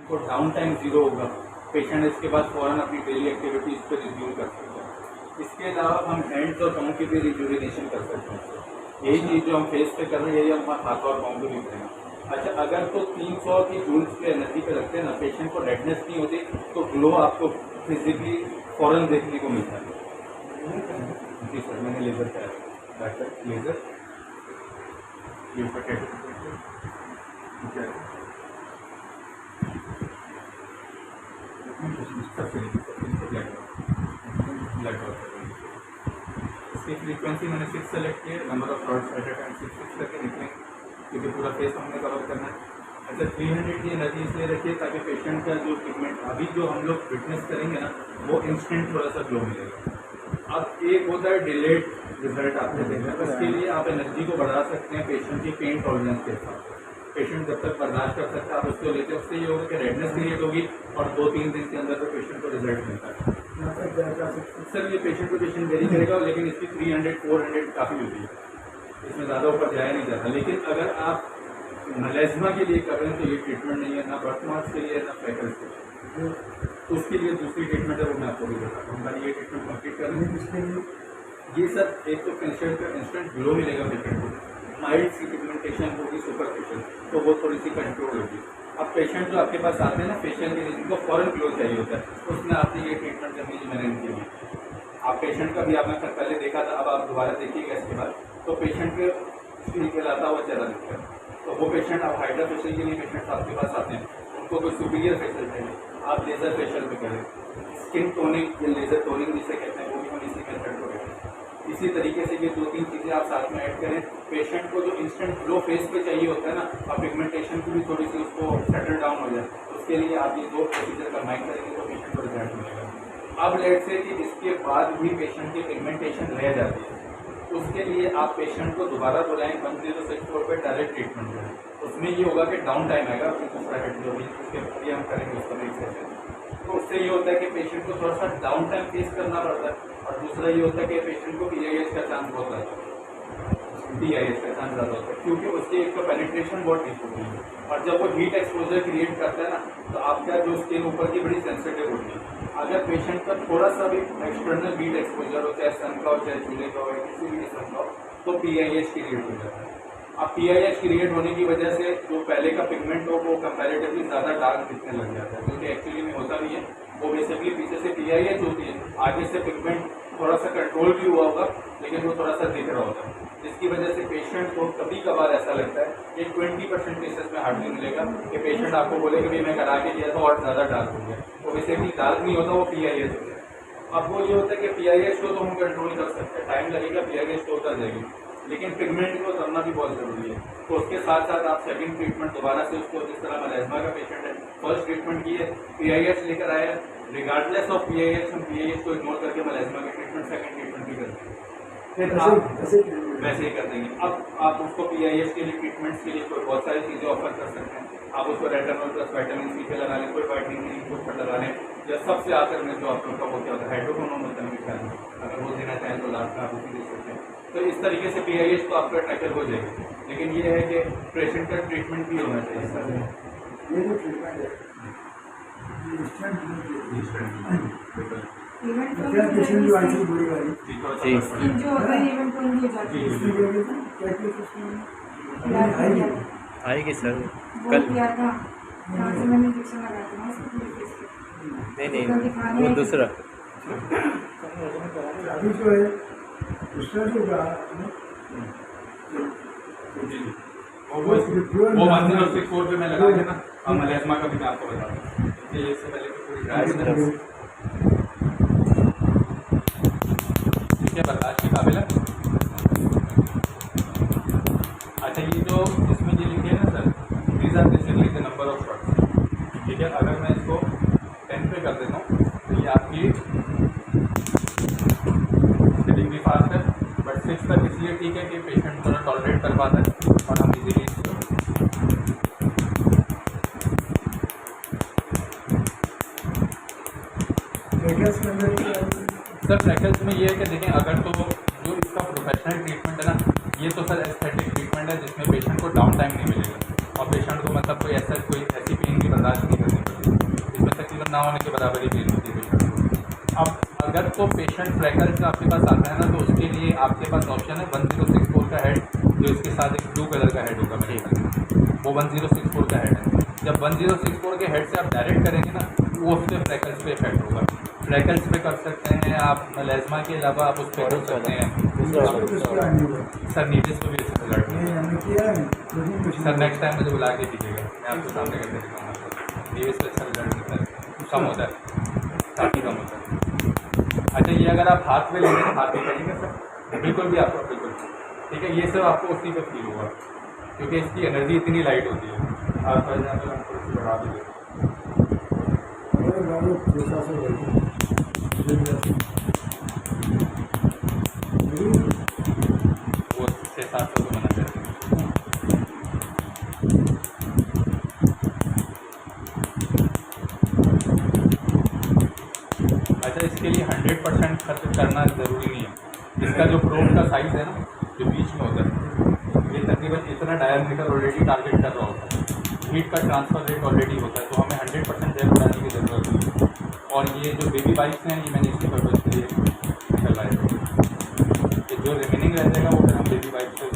तो down time zero होगा, patient इसके बाद फ़ौरन अपनी डेली एक्टिविटीज़ पे रिज्यूम कर सकते हैं। इसके अलावा हम हैंड्स और पाँव की भी रिजुविनेशन कर सकते हैं। यही चीज़ जो हम फेस पे कर रहे हैं, यही हम हाथ और पाँव पे भी करेंगे। अच्छा, अगर तो 300 की जूल्स पे एनर्जी पे रखते हैं ना, पेशेंट को रेडनेस नहीं होती, तो ग्लो आपको फिजिकली फ़ौरन देखने को मिलता है। जी सर, मैंने लेज़र कराया, डॉक्टर लेज़र ये इसकी फ्रीक्वेंसी मैंने 6 सेलेक्ट किया, number of shots at a time 6 करके निकलेंगे, क्योंकि पूरा फेस हमने कवर करना है। अच्छा, 300 की एनर्जी इसलिए रखिए ताकि पेशेंट का जो ट्रीटमेंट अभी जो हम लोग फिटनेस करेंगे ना, वो इंस्टेंट थोड़ा सा ग्लो मिलेगा। अब एक होता है डिलेड रिजल्ट आपने देखा, उसके लिए आप एनर्जी को बढ़ा सकते हैं पेशेंट की पेन टॉलरेंस के हिसाब से। पेशेंट जब तक बर्दाश्त कर सकता है आप उसको लेते हैं, उससे ये होगा कि रेडनेस क्रिएट होगी और 2-3 दिन के अंदर तो पेशेंट को रिजल्ट मिलता है। सर ये पेशेंट टू पेशेंट वेरी करेगा, लेकिन इसकी 300-400 काफ़ी होती है, इसमें ज़्यादा ऊपर जाया नहीं जाता। लेकिन अगर आप मलेजमा के लिए कर रहे हैं तो ये ट्रीटमेंट नहीं है, ना बर्थ मार्क्स के लिए ना फ्रैकल्स के लिए, तो उसके लिए दूसरी ट्रीटमेंट है, वो मैं आपको भी बताता हूँ। हमारी ये ट्रीटमेंट कंप्लीट कर रहे हैं। इसके लिए ये सर एक तो पेशेंट का इंस्टेंट ग्लो मिलेगा पेशेंट को, माइल्ड सी पिगमेंटेशन होगी सुपरफिशियल, तो वो थोड़ी सी कंट्रोल होगी। अब पेशेंट जो आपके पास आते हैं ना फेशियल के लिए, जिनको फॉरन ग्लो चाहिए होता है, उसमें आपने ये ट्रीटमेंट करने की मैंने इनकी हुई। आप पेशेंट का भी आपने पहले देखा था, अब आप दोबारा देखिएगा इसके बाद, तो पेशेंट के स्किन कहलाता हुआ चेहरा दिखता है। तो वो पेशेंट आप हाइड्रा फेशियल के लिए पेशेंट आपके पास आते हैं, उनको कोई सुपीरियर फेशियल चाहिए, आप लेज़र फेशियल पे करें। स्किन टोनिंग या लेज़र टोनिंग जिसे कहते हैं, वो भी हम इसी मेथड को करें। इसी तरीके से ये 2-3 चीज़ें आप साथ में ऐड करें। पेशेंट को जो इंस्टेंट ग्लो फेस पे चाहिए होता है ना, और पिगमेंटेशन की भी थोड़ी सी उसको सेटल डाउन हो जाए, उसके लिए आप ये 2 प्रोसीजर कंबाइन करेंगे तो पेशेंट को रिजल्ट मिलेगा। अब लेट से कि इसके बाद भी पेशेंट की पिगमेंटेशन रह जाती है, उसके लिए आप पेशेंट को दोबारा बुलाएं 106 फ्लोर पर डायरेक्ट ट्रीटमेंट करें। उसमें ये होगा कि डाउन टाइम आएगा, दूसरा हेड जो भी उसके लिए हम करेंगे उसका भी सेशन। तो उससे ये होता है कि पेशेंट को थोड़ा सा डाउन टाइम फेस करना पड़ता है, और दूसरा ये होता है कि पेशेंट को PIH का चांस बहुत ज़्यादा होता है, PIH का चांस ज़्यादा होता है, क्योंकि उसकी एक तो पेनिट्रेशन बहुत ठीक होती है, और जब वो हीट एक्सपोजर क्रिएट करता है ना, तो आपका जो स्किन ऊपर की बड़ी सेंसिटिव होती है। अगर पेशेंट का थोड़ा सा भी एक्सटर्नल हीट एक्सपोजर हो, चाहे सन का हो, चाहे चूल्हे का हो, या किसी भी किस्म का हो, तो PIH क्रिएट हो जाता है। अब PIH क्रिएट होने की वजह से जो पहले का पिगमेंट हो वो कंपैरेटिवली ज़्यादा डार्क दिखने लग जाता है, क्योंकि एक्चुअली में होता नहीं है, वो बेसिकली पीछे से PIH होती है, आगे से पिगमेंट थोड़ा सा कंट्रोल भी हुआ होगा, लेकिन वो थोड़ा सा दिख रहा होता है, जिसकी वजह से पेशेंट को कभी कभार ऐसा लगता है कि 20% केसेस में हार्डली मिलेगा कि पेशेंट आपको बोले कि भाई मैं करा के दिया था और ज़्यादा डार्क हो गया, वो बेसिकली डार्क नहीं होता, वो PIH हो गया। अब वो ये होता है कि PIH को तो हम कंट्रोल कर सकते हैं, टाइम लगेगा, PIH तो उतर जाएगी, लेकिन पिगमेंट को करना भी बहुत ज़रूरी है। तो उसके साथ साथ आप सेकंड ट्रीटमेंट दोबारा से उसको, जिस तरह मलेजमा का पेशेंट है, फर्स्ट ट्रीटमेंट की है, PIH लेकर आया, रिगार्डलेस ऑफ PIH हम PIH को इग्नोर करके मलेजमा की ट्रीटमेंट सेकंड ट्रीटमेंट भी करते हैं, फिर आप वैसे ही कर देंगे। अब आप उसको PIH के लिए ट्रीटमेंट्स के लिए कोई बहुत सारी चीज़ें ऑफर कर सकते हैं। आप उसको रेटिनॉल प्लस विटामिन C पे लगा लें, कोई वाइटनिंग के ऊपर लगा लें, या सबसे आखिर में जो आप लोग का वो क्या होता है हाइड्रोकोनोन होता है मीठा, अगर वो देना चाहें तो लास्ट में आप उसी दे सकते हैं। तो इस तरीके से PIH तो आपका टैकल हो जाएगी, लेकिन ये है कि पेशेंट का ट्रीटमेंट भी होना चाहिए सर। ये जो ट्रीटमेंट है क्या पेशेंट जो आई बड़ी वाली जो होता है इवेंट को नहीं जाती है, आएगी सर वो कल। किया था, यहाँ से मैंने इंजेक्शन लगाया था ना उसको पूरे फेस पे। नहीं वो दूसरा। अभी जो है दूसरा जो वो 106 पे मैं लगा के ना, और मलेजमा का भी मैं आपको बता दूँ, ये इससे पहले तो पूरी ड्राई क्या बर्दाश्त के काबिल है। अच्छा, ये जो इसमें ये लिखे है ना sir, these are basically the number of shots, ठीक है। अगर मैं इसको 10 पे कर देता हूँ तो ये आपकी सिटिंग भी फास्ट है, बट 6 तक इसलिए ठीक है कि पेशेंट थोड़ा टॉलरेट कर पाता है और हम इजीली सर फ्रैकल्स में ये है कि देखें, अगर तो जो इसका प्रोफेशनल ट्रीटमेंट है ना, ये तो सर एस्थेटिक ट्रीटमेंट है जिसमें पेशेंट को डाउन टाइम नहीं मिलेगा, और पेशेंट को मतलब कोई ऐसी पेन की बर्दाश्त नहीं करनी पड़ेगी। ना होने के बराबर ही पेन होती है पेशेंट को। अब अगर तो पेशेंट फ्रैकल्स आपके पास आता है ना, तो उसके लिए आपके पास ऑप्शन है 1064 का हेड, जो इसके साथ एक ब्लू कलर का हेड होगा मेरे ख्याल में, वो 1064 का हेड है। जब 1064 के हेड से आप डायरेक्ट करेंगे ना, वो उस पर फ्रैकल्स पे इफेक्ट होगा। फ्रैकल्स पे कर सकते हैं आप, मेलास्मा के अलावा आप उस पर कर सकते हैं। सर नीचे पे भी अच्छा रिजल्ट है। ये हमने किया है, लेकिन कुछ सर नेक्स्ट टाइम मुझे बुला के दीजिएगा, मैं आपके सामने करके दिखाऊंगा। नीचे से अच्छा रिजल्ट मिलता है, कम होता है, काफ़ी कम होता है। अच्छा, ये अगर आप हाथ में लेंगे तो हाथ में करेंगे सर, बिल्कुल भी आपको बिल्कुल ठीक है। ये सब आपको उसी पे फील होगा, क्योंकि इसकी एनर्जी इतनी लाइट होती है। आप फॉर एग्जाम्पल हम थोड़ी सी बढ़ा भी देते हमारे गाँव में 600 लड़के वो 600-700 को मना करते हैं। अच्छा, इसके लिए 100% खर्च करना ज़रूरी नहीं है। इसका जो प्रोब का साइज़ है ना, जो बीच में होता है, ये तकरीबन इतना डायमीटर ऑलरेडी टारगेट कर रहा होता है, हीट का ट्रांसफ़र रेट ऑलरेडी होता है, तो हमें 100% जेल बनाने की ज़रूरत नहीं है। और ये जो बेबी बाइक्स हैं, ये मैंने इसी पर्पज़ के लिए निकलवाए थे कि जो रिमेनिंग रह जाएगा वो फिर हम बेबी बाइक से